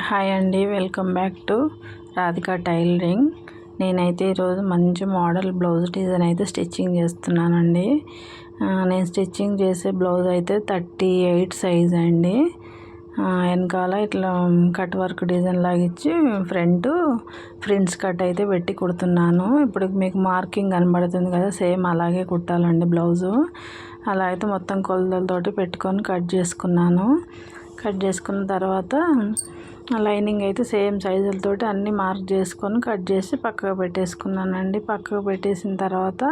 Hi అండి, welcome back to Radhika tailoring. నేనైతే ఈరోజు మంచి మోడల్ బ్లౌజ్ డిజైన్ అయితే స్టిచ్చింగ్ చేస్తున్నానండి. నేను స్టిచ్చింగ్ చేసే బ్లౌజ్ అయితే 38 సైజ్ అండి. వెనకాల ఇట్లా కట్ వర్క్ డిజైన్ లాగా ఇచ్చి ఫ్రంట్స్ కట్ అయితే పెట్టి కుడుతున్నాను. ఇప్పుడు మీకు మార్కింగ్ కనబడుతుంది కదా, సేమ్ అలాగే కుట్టాలండి బ్లౌజు. అలా అయితే మొత్తం కొలతలతోటి పెట్టుకొని కట్ చేసుకున్నాను. కట్ చేసుకున్న తర్వాత లైనింగ్ అయితే సేమ్ సైజులతోటి అన్నీ మార్క్ చేసుకొని కట్ చేసి పక్కకు పెట్టేసుకున్నానండి. పక్కకు పెట్టేసిన తర్వాత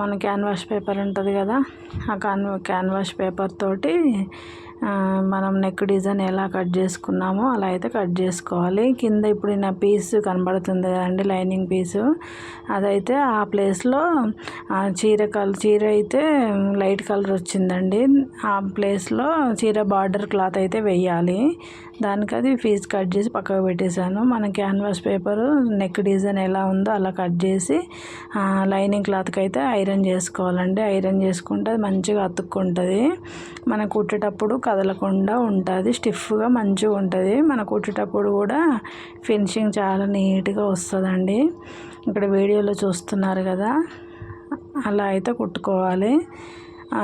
మన క్యాన్వాస్ పేపర్ ఉంటుంది కదా, ఆ క్యాన్వాస్ పేపర్ తోటి మనం నెక్ డిజైన్ ఎలా కట్ చేసుకున్నామో అలా అయితే కట్ చేసుకోవాలి. కింద ఇప్పుడు నా పీస్ కనబడుతుంది కదండి, లైనింగ్ పీసు, అదైతే ఆ ప్లేస్లో చీర అయితే లైట్ కలర్ వచ్చిందండి. ఆ ప్లేస్లో చీర బార్డర్ క్లాత్ అయితే వేయాలి. దానికి అది పీస్ కట్ చేసి పక్కకు పెట్టేశాను. మన క్యాన్వాస్ పేపరు నెక్ డిజైన్ ఎలా ఉందో అలా కట్ చేసి లైనింగ్ క్లాత్కి అయితే ఐరన్ చేసుకోవాలండి. ఐరన్ చేసుకుంటే అది మంచిగా అతుక్కుంటుంది. మనం కుట్టేటప్పుడు కదలకుండా ఉంటుంది, స్టిఫ్గా మంచిగా ఉంటుంది. మన కుట్టేటప్పుడు కూడా ఫినిషింగ్ చాలా నీట్గా వస్తుందండి. ఇక్కడ వీడియోలో చూస్తున్నారు కదా, అలా అయితే కుట్టుకోవాలి.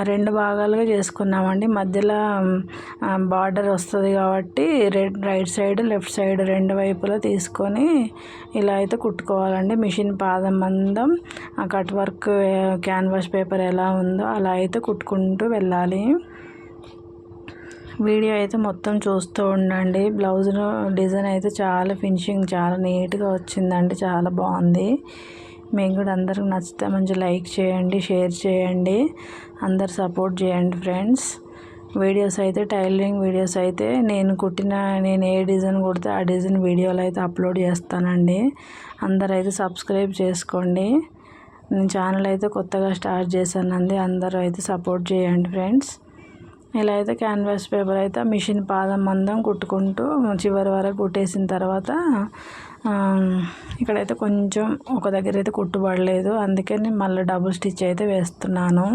2 భాగాలుగా చేసుకున్నామండి. మధ్యలో బార్డర్ వస్తుంది కాబట్టి రైట్ సైడ్ లెఫ్ట్ సైడ్ 2 వైపులా తీసుకొని ఇలా అయితే కుట్టుకోవాలండి. మిషన్ పాదం మందం కట్ వర్క్ క్యాన్వాస్ పేపర్ ఎలా ఉందో అలా అయితే కుట్టుకుంటూ వెళ్ళాలి. వీడియో అయితే మొత్తం చూస్తూ ఉండండి. బ్లౌజ్ డిజైన్ అయితే చాలా ఫినిషింగ్ చాలా నీట్గా వచ్చిందండి, చాలా బాగుంది. మీకు కూడా అందరికి నచ్చితే మంచి లైక్ చేయండి, షేర్ చేయండి, అందరు సపోర్ట్ చేయండి ఫ్రెండ్స్. వీడియోస్ అయితే టైలరింగ్ వీడియోస్ అయితే నేను ఏ డిజైన్ కుడితే ఆ డిజైన్ వీడియోలు అయితే అప్లోడ్ చేస్తానండి. అందరూ అయితే సబ్స్క్రైబ్ చేసుకోండి. నేను ఛానల్ అయితే కొత్తగా స్టార్ట్ చేశానండి, అందరూ అయితే సపోర్ట్ చేయండి ఫ్రెండ్స్. ఇలా అయితే క్యాన్వాస్ పేపర్ అయితే మిషన్ పాదం మందం కుట్టుకుంటూ చివరి వరకు కుట్టేసిన తర్వాత ఇక్కడైతే కొంచెం ఒక దగ్గర అయితే కుట్టుబడలేదు, అందుకని మళ్ళీ డబుల్ స్టిచ్ అయితే వేస్తున్నాను.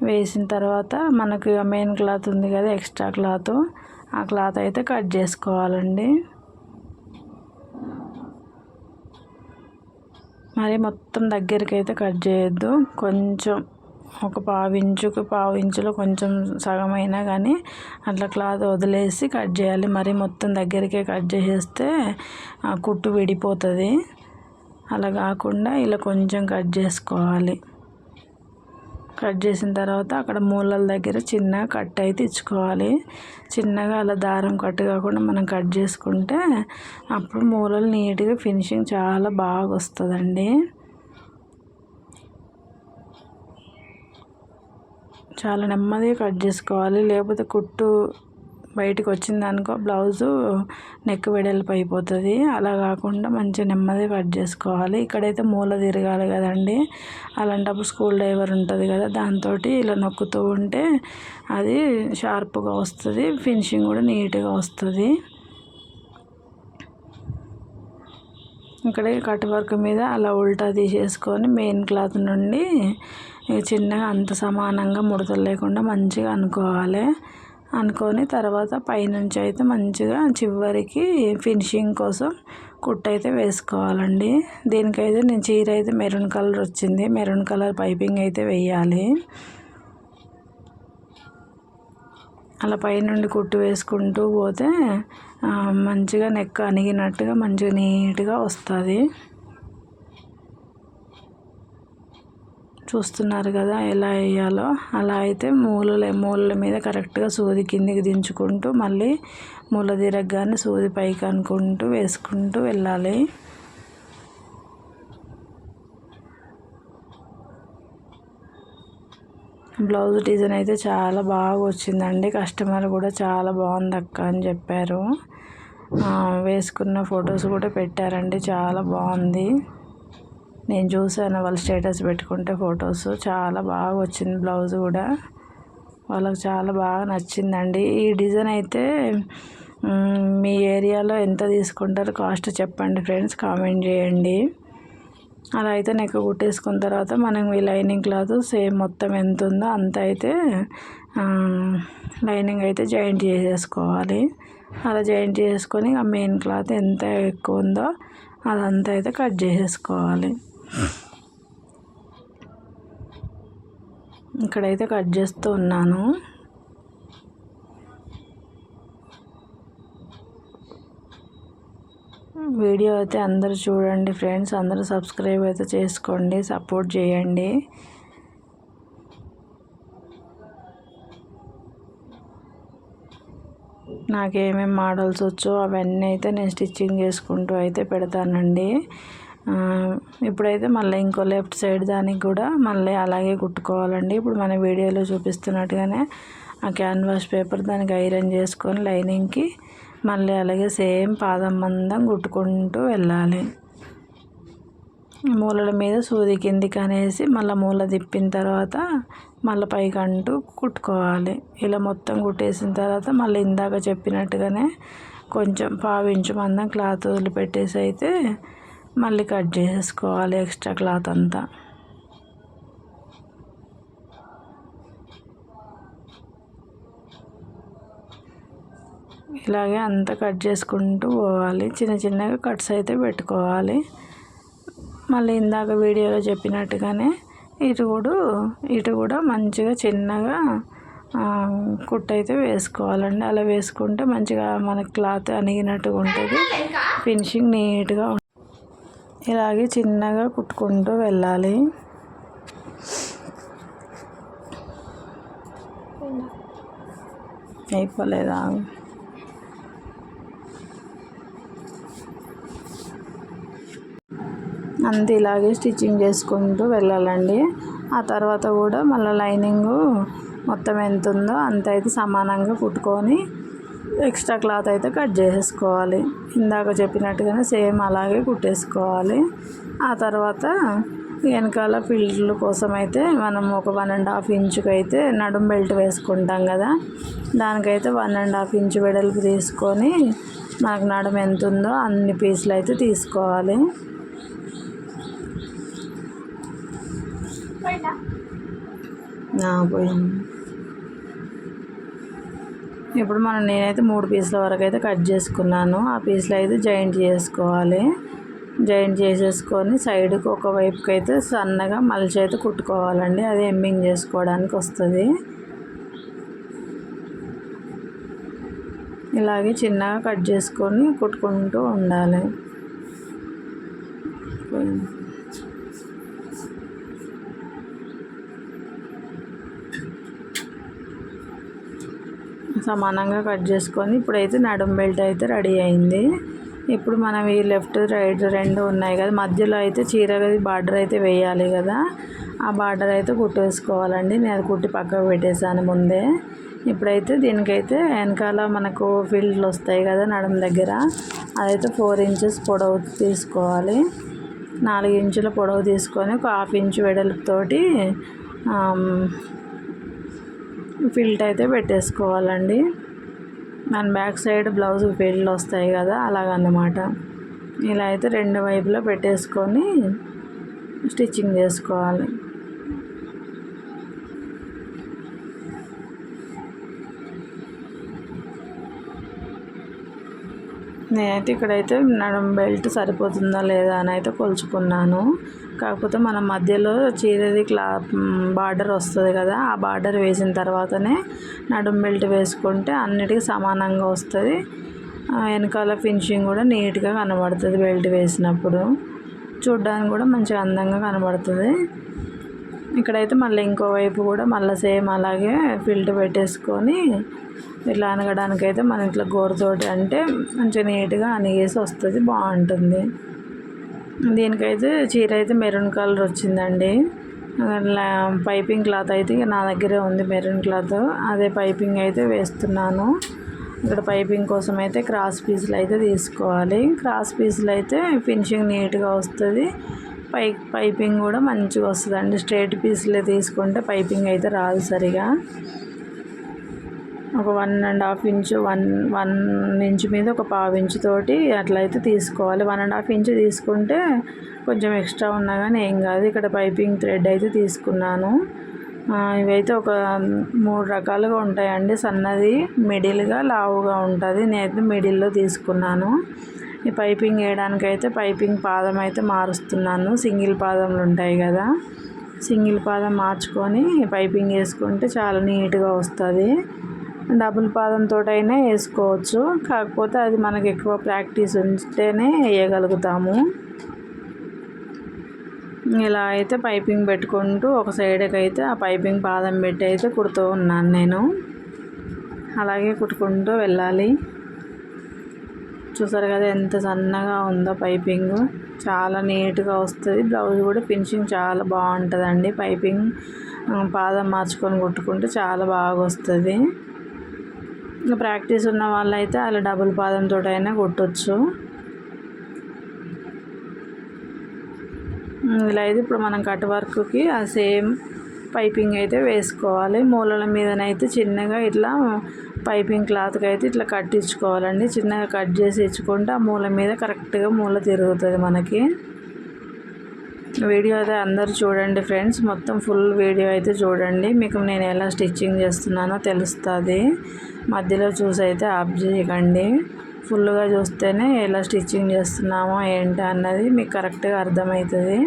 వేసిన తర్వాత మనకు మెయిన్ క్లాత్ ఉంది కదా, ఎక్స్ట్రా క్లాత్, ఆ క్లాత్ అయితే కట్ చేసుకోవాలండి. మరి మొత్తం దగ్గరికి అయితే కట్ చేయొద్దు, కొంచెం ఒక పావు ఇంచులో కొంచెం సగం అయినా కానీ అట్లా క్లాత్ వదిలేసి కట్ చేయాలి. మరి మొత్తం దగ్గరికే కట్ చేసేస్తే కుట్టు విడిపోతుంది. అలా కాకుండా ఇలా కొంచెం కట్ చేసుకోవాలి. కట్ చేసిన తర్వాత అక్కడ మూలల దగ్గర చిన్న కట్ అయితే ఇచ్చుకోవాలి. చిన్నగా అలా దారం కట్ కాకుండా మనం కట్ చేసుకుంటే అప్పుడు మూలలు నీట్గా ఫినిషింగ్ చాలా బాగా వస్తుందండి. చాలా నెమ్మదిగా కట్ చేసుకోవాలి, లేకపోతే కుట్టు బయటకు వచ్చిందనుకో బ్లౌజు నెక్ వెడల్పు అయిపోతుంది. అలా కాకుండా మంచిగా నెమ్మదిగా కట్ చేసుకోవాలి. ఇక్కడైతే మూల తిరగాలి కదండి, అలాంటప్పుడు స్కూల్ డ్రైవర్ ఉంటుంది కదా, దాంతో ఇలా నొక్కుతూ ఉంటే అది షార్ప్గా వస్తుంది, ఫినిషింగ్ కూడా నీట్గా వస్తుంది. ఇక్కడ కట్ వర్క్ మీద అలా ఉల్టా తీసేసుకొని మెయిన్ క్లాత్ నుండి చిన్నగా అంత సమానంగా ముడతలు లేకుండా మంచిగా అనుకొని తర్వాత పైనుంచి అయితే మంచిగా చివరికి ఫినిషింగ్ కోసం కుట్టు అయితే వేసుకోవాలండి. దీనికైతే నేను చీర అయితే మెరూన్ కలర్ వచ్చింది, మెరూన్ కలర్ పైపింగ్ అయితే వేయాలి. అలా పైనుండి కుట్టు వేసుకుంటూ పోతే మంచిగా నెక్ అణిగినట్టుగా మంచిగా నీట్గా వస్తుంది. చూస్తున్నారు కదా ఎలా వేయాలో, అలా అయితే మూలల మీద కరెక్ట్గా సూది కిందికి దించుకుంటూ మళ్ళీ మూల తిరగగానే సూది పైకి అనుకుంటూ వేసుకుంటూ వెళ్ళాలి. బ్లౌజ్ డిజైన్ అయితే చాలా బాగా వచ్చిందండి. కస్టమర్ కూడా చాలా బాగుంది అక్క అని చెప్పారు. వేసుకున్న ఫొటోస్ కూడా పెట్టారండి, చాలా బాగుంది. నేను చూసాను వాళ్ళు స్టేటస్ పెట్టుకుంటే ఫొటోస్, చాలా బాగా వచ్చింది బ్లౌజ్ కూడా, వాళ్ళకి చాలా బాగా నచ్చిందండి. ఈ డిజైన్ అయితే మీ ఏరియాలో ఎంత తీసుకుంటారో కాస్ట్ చెప్పండి ఫ్రెండ్స్, కామెంట్ చేయండి. అలా అయితే నెక్ కుట్టేసుకున్న తర్వాత మనం ఈ లైనింగ్ క్లాత్ సేమ్ మొత్తం ఎంత ఉందో అంత అయితే లైనింగ్ అయితే జాయింట్ చేసేసుకోవాలి. అలా జాయింట్ చేసుకొని ఆ మెయిన్ క్లాత్ ఎంత ఎక్కువ ఉందో అదంతా అయితే కట్ చేసేసుకోవాలి. ఇక్కడైతే కట్ చేస్తూ ఉన్నాను. వీడియో అయితే అందరూ చూడండి ఫ్రెండ్స్, అందరూ సబ్స్క్రైబ్ అయితే చేసుకోండి, సపోర్ట్ చేయండి. నాకేమేమి మోడల్స్ వచ్చో అవన్నీ అయితే నేను స్టిచ్చింగ్ చేసుకుంటూ అయితే పెడతానండి. ఇప్పుడైతే మళ్ళీ ఇంకో లెఫ్ట్ సైడ్ దానికి కూడా మళ్ళీ అలాగే కుట్టుకోవాలండి. ఇప్పుడు మన వీడియోలో చూపిస్తున్నట్టుగానే ఆ క్యాన్వాస్ పేపర్ దానికి ఐరన్ చేసుకొని లైనింగ్కి మళ్ళీ అలాగే సేమ్ పాదం మందం కుట్టుకుంటూ వెళ్ళాలి. మూలల మీద సూది కిందికి అనేసి మళ్ళీ మూల తిప్పిన తర్వాత మళ్ళీ పైకి అంటూ కుట్టుకోవాలి. ఇలా మొత్తం కుట్టేసిన తర్వాత మళ్ళీ ఇందాక చెప్పినట్టుగానే కొంచెం పావించు మందం క్లాత్ వదిలిపెట్టేసి అయితే మళ్ళీ కట్ చేసేసుకోవాలి ఎక్స్ట్రా క్లాత్ అంతా. ఇలాగే అంతా కట్ చేసుకుంటూ పోవాలి. చిన్న చిన్నగా కట్స్ అయితే పెట్టుకోవాలి. మళ్ళీ ఇందాక వీడియోలో చెప్పినట్టుగానే ఇటు కూడా మంచిగా చిన్నగా కుట్టు అయితే వేసుకోవాలండి. అలా వేసుకుంటే మంచిగా మనకి క్లాత్ అణిగినట్టుగా ఉంటుంది, ఫినిషింగ్ నీట్గా ఉంటుంది. ఇలాగే చిన్నగా కుట్టుకుంటూ వెళ్ళాలి. అయిపోలేదా? అంతే ఇలాగే స్టిచ్చింగ్ చేసుకుంటూ వెళ్ళాలండి. ఆ తర్వాత కూడా మళ్ళీ లైనింగ్ మొత్తం ఎంత ఉందో అంత అయితే సమానంగా కుట్టుకొని ఎక్స్ట్రా క్లాత్ అయితే కట్ చేసేసుకోవాలి. ఇందాక చెప్పినట్టుగానే సేమ్ అలాగే కుట్టేసుకోవాలి. ఆ తర్వాత వెనకాల పిల్లల కోసం అయితే మనం ఒక 1.5 ఇంచుకి అయితే నడుం బెల్ట్ వేసుకుంటాం కదా, దానికైతే 1.5 ఇంచు వెడల్పు తీసుకొని మనకు నడుం ఎంత ఉందో అన్ని పీసులు అయితే తీసుకోవాలి. ఇప్పుడు నేనైతే 3 పీసుల వరకు అయితే కట్ చేసుకున్నాను. ఆ పీసులు అయితే జాయింట్ చేసుకోవాలి. జాయింట్ చేసేసుకొని సైడ్కి ఒకవైపుకి అయితే సన్నగా మలిచి అయితే కుట్టుకోవాలండి. అది ఎమ్మింగ్ చేసుకోవడానికి వస్తుంది. ఇలాగే చిన్నగా కట్ చేసుకొని కుట్టుకుంటూ ఉండాలి. సమానంగా కట్ చేసుకొని ఇప్పుడైతే నడుం బెల్ట్ అయితే రెడీ అయింది. ఇప్పుడు మనం ఈ లెఫ్ట్ రైట్ రెండు ఉన్నాయి కదా, మధ్యలో అయితే చీరగది బార్డర్ అయితే వేయాలి కదా, ఆ బార్డర్ అయితే కుట్టేసుకోవాలండి. నేను అది కుట్టి పక్కకు పెట్టేసాను ముందే. ఇప్పుడైతే దీనికైతే వెనకాల మనకు ఫీల్డ్లు వస్తాయి కదా నడుం దగ్గర, అదైతే 4 ఇంచెస్ పొడవు తీసుకోవాలి. 4 ఇంచుల పొడవు తీసుకొని ఒక 1/2 ఇంచు వెడల్పుతోటి ఫిల్ట్ అయితే పెట్టేసుకోవాలండి. మన బ్యాక్ సైడ్ బ్లౌజ్ ఫిల్డ్లు వస్తాయి కదా, అలాగన్నమాట. ఇలా అయితే 2 వైపులా పెట్టేసుకొని స్టిచ్చింగ్ చేసుకోవాలి. నేనైతే ఇక్కడైతే నడుం బెల్ట్ సరిపోతుందా లేదా అని అయితే కొలుచుకున్నాను. కాకపోతే మనం మధ్యలో చీరది బార్డర్ వస్తుంది కదా, ఆ బార్డర్ వేసిన తర్వాతనే నడుం బెల్ట్ వేసుకుంటే అన్నిటికీ సమానంగా వస్తుంది. వెనకాల ఫినిషింగ్ కూడా నీట్గా కనబడుతుంది. బెల్ట్ వేసినప్పుడు చూడ్డానికి కూడా మంచిగా అందంగా కనబడుతుంది. ఇక్కడైతే మళ్ళీ ఇంకోవైపు కూడా మళ్ళీ సేమ్ అలాగే ఫిల్ట్ పెట్టేసుకొని ఇట్లా అనగడానికి అయితే మన ఇట్లా గోరుతోటి అంటే మంచిగా నీట్గా అనిగేసి వస్తుంది, బాగుంటుంది. దీనికైతే చీర అయితే మెరూన్ కలర్ వచ్చిందండి. పైపింగ్ క్లాత్ అయితే నా దగ్గరే ఉంది మెరూన్ క్లాత్, అదే పైపింగ్ అయితే వేస్తున్నాను. ఇక్కడ పైపింగ్ కోసం అయితే క్రాస్ పీసులు అయితే తీసుకోవాలి. క్రాస్ పీసులు అయితే ఫినిషింగ్ నీట్గా వస్తుంది, పైపింగ్ కూడా మంచిగా వస్తుందండి. స్ట్రైట్ పీసులే తీసుకుంటే పైపింగ్ అయితే రాదు సరిగా. ఒక 1.5 ఇంచు 1 ఇంచు మీద ఒక 1/2 ఇంచు తోటి అట్లయితే తీసుకోవాలి. 1.5 ఇంచు తీసుకుంటే కొంచెం ఎక్స్ట్రా ఉన్నా కానీ ఏం కాదు. ఇక్కడ పైపింగ్ థ్రెడ్ అయితే తీసుకున్నాను. ఇవైతే ఒక 3 రకాలుగా ఉంటాయండి. సన్నది, మిడిల్గా, లావుగా ఉంటుంది. నేనైతే మిడిల్లో తీసుకున్నాను. ఈ పైపింగ్ వేయడానికైతే పైపింగ్ పాదం అయితే మారుస్తున్నాను. సింగిల్ పాదములు ఉంటాయి కదా, సింగిల్ పాదం మార్చుకొని పైపింగ్ వేసుకుంటే చాలా నీట్గా వస్తుంది. డబుల్ పాదంతో అయినా వేసుకోవచ్చు, కాకపోతే అది మనకి ఎక్కువ ప్రాక్టీస్ ఉంటేనే వేయగలుగుతాము. ఇలా అయితే పైపింగ్ పెట్టుకుంటూ ఒక సైడ్కి అయితే ఆ పైపింగ్ పాదం పెట్టి అయితే కుడుతూ ఉన్నాను నేను. అలాగే కుట్టుకుంటూ వెళ్ళాలి. చూసారు కదా ఎంత సన్నగా ఉందో పైపింగ్, చాలా నీట్గా వస్తుంది. బ్లౌజ్ కూడా ఫినిషింగ్ చాలా బాగుంటుందండి. పైపింగ్ పాదం మార్చుకొని కుట్టుకుంటే చాలా బాగా వస్తుంది. ఇంకా ప్రాక్టీస్ ఉన్న వాళ్ళైతే అలా డబుల్ పాదంతో అయినా కుట్టచ్చు. ఇలా అయితే ఇప్పుడు మనం కట్ వర్క్కి ఆ సేమ్ పైపింగ్ అయితే వేసుకోవాలి. మూలల మీదనైతే చిన్నగా ఇట్లా పైపింగ్ క్లాత్కి అయితే ఇట్లా కట్ ఇచ్చుకోవాలండి. చిన్నగా కట్ చేసి ఇచ్చుకుంటే ఆ మూల మీద కరెక్ట్గా మూల తిరుగుతుంది మనకి. వీడియో అయితే అందరూ చూడండి ఫ్రెండ్స్, మొత్తం ఫుల్ వీడియో అయితే చూడండి. మీకు నేను ఎలా స్టిచ్చింగ్ చేస్తున్నానో తెలుస్తుంది. మధ్యలో చూసి అయితే ఆఫ్ చేయకండి. ఫుల్గా చూస్తేనే ఎలా స్టిచ్చింగ్ చేస్తున్నామో ఏంటి అన్నది మీకు కరెక్ట్గా అర్థమవుతుంది.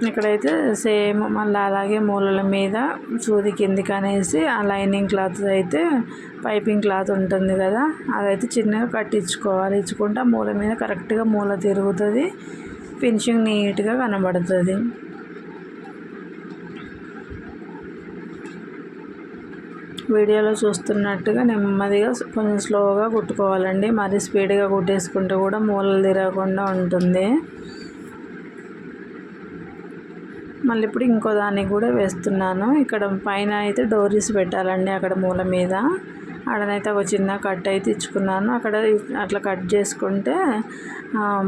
ఇక్కడైతే సేమ్ మళ్ళీ అలాగే మూలల మీద సూది కిందికి అనేసి ఆ లైనింగ్ క్లాత్ అయితే పైపింగ్ క్లాత్ ఉంటుంది కదా, అదైతే చిన్నగా కట్టించుకోవాలి. ఇచ్చుకుంటే ఆ మూల మీద కరెక్ట్గా మూల తిరుగుతుంది, ఫినిషింగ్ నీట్గా కనబడుతుంది. వీడియోలో చూస్తున్నట్టుగా నెమ్మదిగా కొంచెం స్లోగా కుట్టుకోవాలండి. మరీ స్పీడ్గా కుట్టేసుకుంటే కూడా మూలలు తిరగకుండా ఉంటుంది. మళ్ళీ ఇప్పుడు ఇంకో దానికి కూడా వేస్తున్నాను. ఇక్కడ పైన అయితే డోరీస్ పెట్టాలండి. అక్కడ మూల మీద అక్కడనైతే ఒక చిన్న కట్ అయితే ఇచ్చుకున్నాను. అక్కడ అట్లా కట్ చేసుకుంటే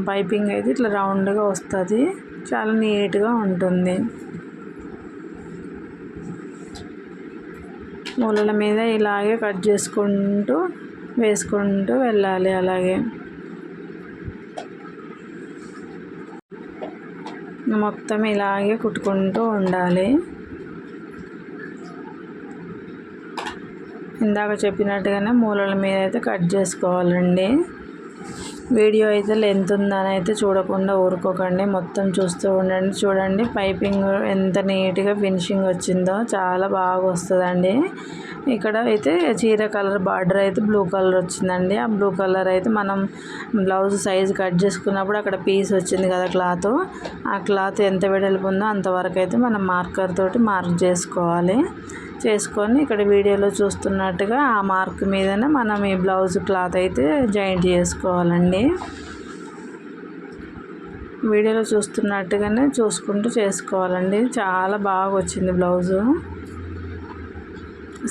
పైపింగ్ అయితే ఇట్లా రౌండ్గా వస్తుంది, చాలా నీట్గా ఉంటుంది. మూలల మీద ఇలాగే కట్ చేసుకుంటూ వేసుకుంటూ వెళ్ళాలి. అలాగే మొత్తం ఇలాగే కుట్టుకుంటూ ఉండాలి. ఇందాక చెప్పినట్టుగానే మూలల మీద అయితే కట్ చేసుకోవాలండి. వీడియో అయితే లెంత్ ఉందని అయితే చూడకుండా ఊరుకోకండి, మొత్తం చూస్తూ ఉండండి. చూడండి పైపింగ్ ఎంత నీట్గా ఫినిషింగ్ వచ్చిందో, చాలా బాగా వస్తుందండి. ఇక్కడ అయితే చీర కలర్ బార్డర్ అయితే బ్లూ కలర్ వచ్చిందండి. ఆ బ్లూ కలర్ అయితే మనం బ్లౌజ్ సైజు కట్ చేసుకున్నప్పుడు అక్కడ పీస్ వచ్చింది కదా క్లాత్, ఆ క్లాత్ ఎంత వెడల్పు ఉందో అంతవరకు అయితే మనం మార్కర్ తోటి మార్క్ చేసుకోవాలి. చేసుకొని ఇక్కడ వీడియోలో చూస్తున్నట్టుగా ఆ మార్క్ మీదనే మనం ఈ బ్లౌజ్ క్లాత్ అయితే జాయింట్ చేసుకోవాలండి. వీడియోలో చూస్తున్నట్టుగానే చూసుకుంటూ చేసుకోవాలండి. చాలా బాగా వచ్చింది బ్లౌజు.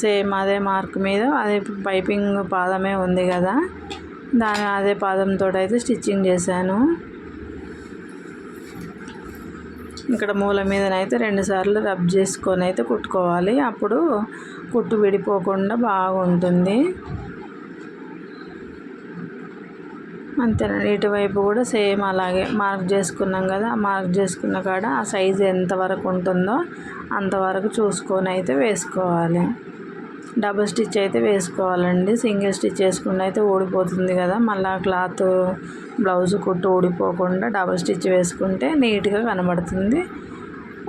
సేమ్ అదే మార్క్ మీద అదే పైపింగ్ పాదమే ఉంది కదా, అదే పాదంతో అయితే స్టిచ్చింగ్ చేశాను. ఇక్కడ మూల మీదనైతే 2 సార్లు రబ్ చేసుకొని అయితే కుట్టుకోవాలి, అప్పుడు కుట్టు విడిపోకుండా బాగుంటుంది. అంతేనండి. ఇటువైపు కూడా సేమ్ అలాగే మార్క్ చేసుకున్నాం కదా, మార్క్ చేసుకున్న కాడ ఆ సైజు ఎంతవరకు ఉంటుందో అంతవరకు చూసుకొని అయితే వేసుకోవాలి. డబుల్ స్టిచ్ అయితే వేసుకోవాలండి. సింగిల్ స్టిచ్ వేసుకున్న అయితే ఊడిపోతుంది కదా, మళ్ళీ క్లాత్ బ్లౌజ్ కుట్టు ఊడిపోకుండా డబుల్ స్టిచ్ వేసుకుంటే నీట్గా కనబడుతుంది,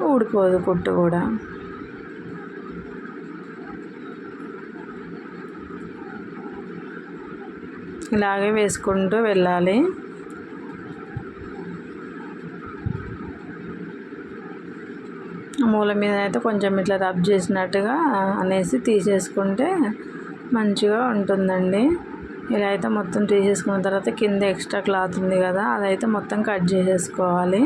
ఊడిపోదు కుట్టు కూడా. ఇలాగే వేసుకుంటూ వెళ్ళాలి. మూల మీద అయితే కొంచెం ఇట్లా రబ్ చేసినట్టుగా అనేసి తీసేసుకుంటే మంచిగా ఉంటుందండి. ఇలా అయితే మొత్తం తీసేసుకున్న తర్వాత కింద ఎక్స్ట్రా క్లాత్ ఉంది కదా, అదైతే మొత్తం కట్ చేసేసుకోవాలి.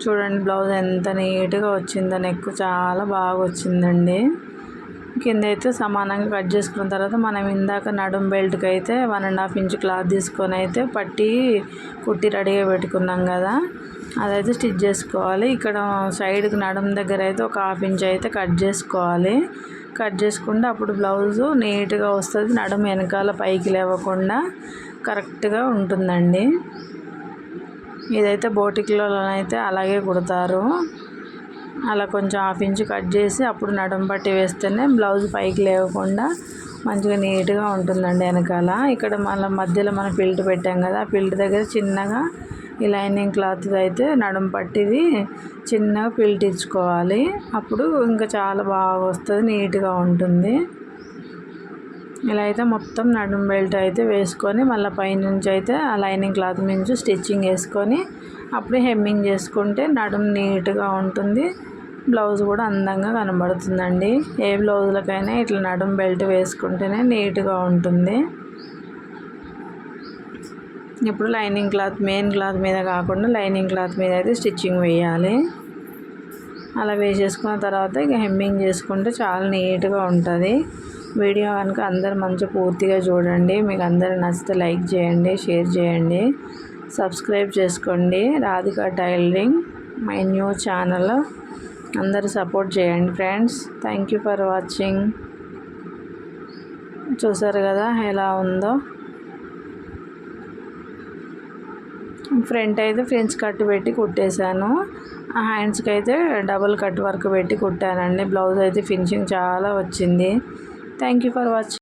చూడండి బ్లౌజ్ ఎంత నీట్గా వచ్చిందో, నెక్ చాలా బాగా వచ్చిందండి. కింద అయితే సమానంగా కట్ చేసుకున్న తర్వాత మనం ఇందాక నడుం బెల్ట్కి అయితే 1.5 ఇంచ్ క్లాత్ తీసుకొని అయితే పట్టి కుట్టి రెడీగా పెట్టుకున్నాం కదా, అదైతే స్టిచ్ చేసుకోవాలి. ఇక్కడ సైడ్కి నడుం దగ్గర అయితే ఒక 1/2 ఇంచ్ అయితే కట్ చేసుకోవాలి. కట్ చేసుకుంటే అప్పుడు బ్లౌజు నీట్గా వస్తుంది. నడుము వెనకాల పైకి లేవకుండా కరెక్ట్గా ఉంటుందండి. ఇదైతే బోటిక్లోనైతే అలాగే కుడతారు. అలా కొంచెం 1/2 ఇంచు కట్ చేసి అప్పుడు నడుము పట్టి వేస్తేనే బ్లౌజ్ పైకి లేవకుండా మంచిగా నీట్గా ఉంటుందండి వెనకాల. ఇక్కడ మధ్యలో మనం పిల్ట్ పెట్టాం కదా, ఆ పిల్ట్ దగ్గర చిన్నగా ఈ లైనింగ్ క్లాత్ అయితే నడుము పట్టిది చిన్నగా పిల్ట్ ఇచ్చుకోవాలి. అప్పుడు ఇంకా చాలా బాగా వస్తుంది, నీట్గా ఉంటుంది. ఇలా అయితే మొత్తం నడుము బెల్ట్ అయితే వేసుకొని మళ్ళీ పైనుంచి అయితే ఆ లైనింగ్ క్లాత్ నుంచి స్టిచ్చింగ్ వేసుకొని అప్పుడు హెమ్మింగ్ చేసుకుంటే నడుము నీట్గా ఉంటుంది. బ్లౌజ్ కూడా అందంగా కనబడుతుందండి. ఏ బ్లౌజులకైనా ఇట్లా నడుము బెల్ట్ వేసుకుంటేనే నీట్గా ఉంటుంది. ఇప్పుడు లైనింగ్ క్లాత్ మెయిన్ క్లాత్ మీద కాకుండా లైనింగ్ క్లాత్ మీద అయితే స్టిచ్చింగ్ వేయాలి. అలా వేసేసుకున్న తర్వాత ఇక హెమ్మింగ్ చేసుకుంటే చాలా నీట్గా ఉంటుంది. వీడియో కనుక అందరు మంచిగా పూర్తిగా చూడండి. మీకు అందరు నచ్చితే లైక్ చేయండి, షేర్ చేయండి, సబ్స్క్రైబ్ చేసుకోండి. Radhika tailoring my new channel. అందరూ సపోర్ట్ చేయండి friends. Thank you for watching. చూసారు కదా ఎలా ఉందో. ఫ్రంట్ అయితే ఫ్రెంచ్ కట్ పెట్టి కుట్టేశాను. హ్యాండ్స్కి అయితే డబుల్ కట్ వర్క్ పెట్టి కుట్టానండి. బ్లౌజ్ అయితే ఫినిషింగ్ చాలా వచ్చింది. Thank you for watching.